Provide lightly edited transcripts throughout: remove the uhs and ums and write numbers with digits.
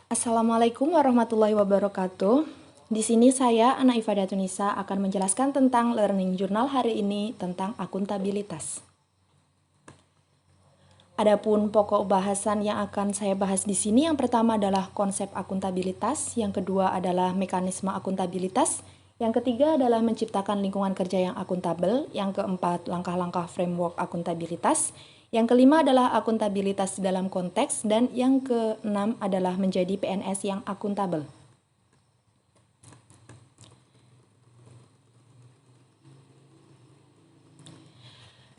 Assalamualaikum warahmatullahi wabarakatuh. Di sini saya, Ana Ifadatunisa, akan menjelaskan tentang learning journal hari ini tentang akuntabilitas. Adapun pokok bahasan yang akan saya bahas di sini, yang pertama adalah konsep akuntabilitas, yang kedua adalah mekanisme akuntabilitas, yang ketiga adalah menciptakan lingkungan kerja yang akuntabel, yang keempat langkah-langkah framework akuntabilitas, yang kelima adalah akuntabilitas dalam konteks, dan yang keenam adalah menjadi PNS yang akuntabel.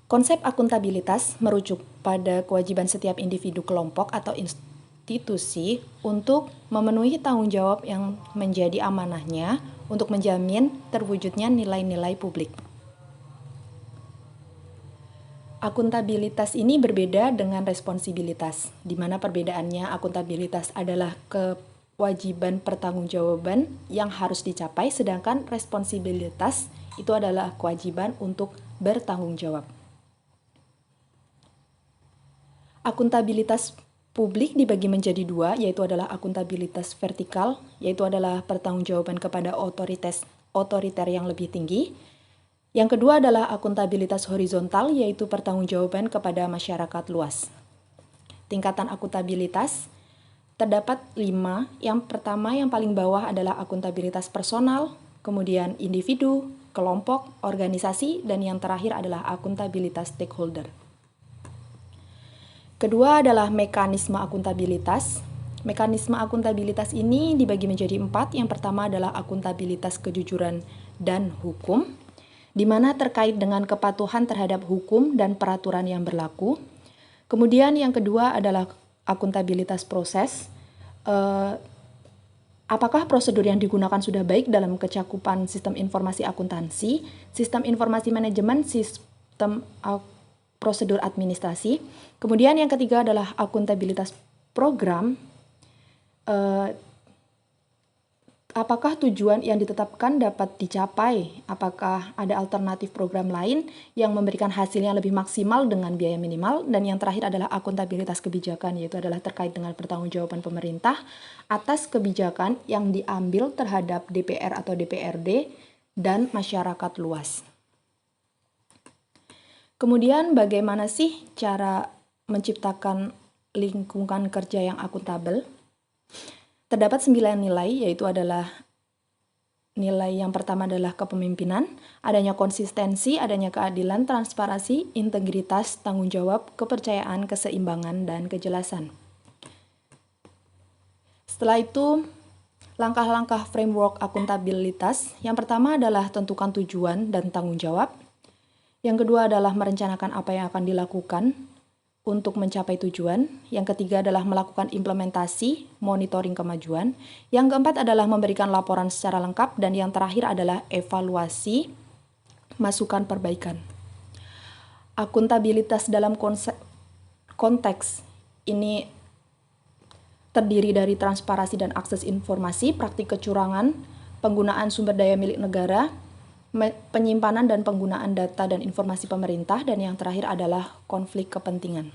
Konsep akuntabilitas merujuk pada kewajiban setiap individu, kelompok, atau institusi untuk memenuhi tanggung jawab yang menjadi amanahnya untuk menjamin terwujudnya nilai-nilai publik. Akuntabilitas ini berbeda dengan responsibilitas, di mana perbedaannya akuntabilitas adalah kewajiban pertanggungjawaban yang harus dicapai, sedangkan responsibilitas itu adalah kewajiban untuk bertanggung jawab. Akuntabilitas publik dibagi menjadi dua, yaitu adalah akuntabilitas vertikal, yaitu adalah pertanggungjawaban kepada otoriter yang lebih tinggi. Yang kedua adalah akuntabilitas horizontal, yaitu pertanggungjawaban kepada masyarakat luas. Tingkatan akuntabilitas terdapat 5. Yang pertama, yang paling bawah adalah akuntabilitas personal, kemudian individu, kelompok, organisasi, dan yang terakhir adalah akuntabilitas stakeholder. Kedua adalah mekanisme akuntabilitas. Mekanisme akuntabilitas ini dibagi menjadi 4. Yang pertama adalah akuntabilitas kejujuran dan hukum, di mana terkait dengan kepatuhan terhadap hukum dan peraturan yang berlaku. Kemudian yang kedua adalah akuntabilitas proses. Apakah prosedur yang digunakan sudah baik dalam kecakupan sistem informasi akuntansi, sistem informasi manajemen, sistem prosedur administrasi. Kemudian yang ketiga adalah akuntabilitas program. Apakah tujuan yang ditetapkan dapat dicapai? Apakah ada alternatif program lain yang memberikan hasil yang lebih maksimal dengan biaya minimal? Dan yang terakhir adalah akuntabilitas kebijakan, yaitu adalah terkait dengan pertanggungjawaban pemerintah atas kebijakan yang diambil terhadap DPR atau DPRD dan masyarakat luas. Kemudian bagaimana sih cara menciptakan lingkungan kerja yang akuntabel? Terdapat 9 nilai, yaitu adalah nilai yang pertama adalah kepemimpinan, adanya konsistensi, adanya keadilan, transparansi, integritas, tanggung jawab, kepercayaan, keseimbangan, dan kejelasan. Setelah itu, langkah-langkah framework akuntabilitas. Yang pertama adalah tentukan tujuan dan tanggung jawab. Yang kedua adalah merencanakan apa yang akan dilakukan untuk mencapai tujuan. Yang ketiga adalah melakukan implementasi, monitoring kemajuan. Yang keempat adalah memberikan laporan secara lengkap. Dan yang terakhir adalah evaluasi, masukan perbaikan. Akuntabilitas dalam konteks ini terdiri dari transparansi dan akses informasi, praktik kecurangan, penggunaan sumber daya milik negara, penyimpanan dan penggunaan data dan informasi pemerintah, dan yang terakhir adalah konflik kepentingan.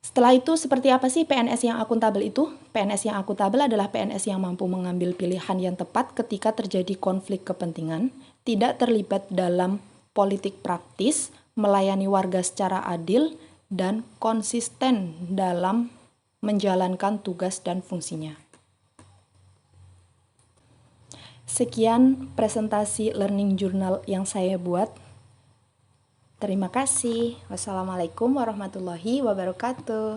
Setelah itu, seperti apa sih PNS yang akuntabel itu? PNS yang akuntabel adalah PNS yang mampu mengambil pilihan yang tepat ketika terjadi konflik kepentingan, tidak terlibat dalam politik praktis, melayani warga secara adil, dan konsisten dalam menjalankan tugas dan fungsinya. Sekian presentasi learning journal yang saya buat. Terima kasih. Wassalamualaikum warahmatullahi wabarakatuh.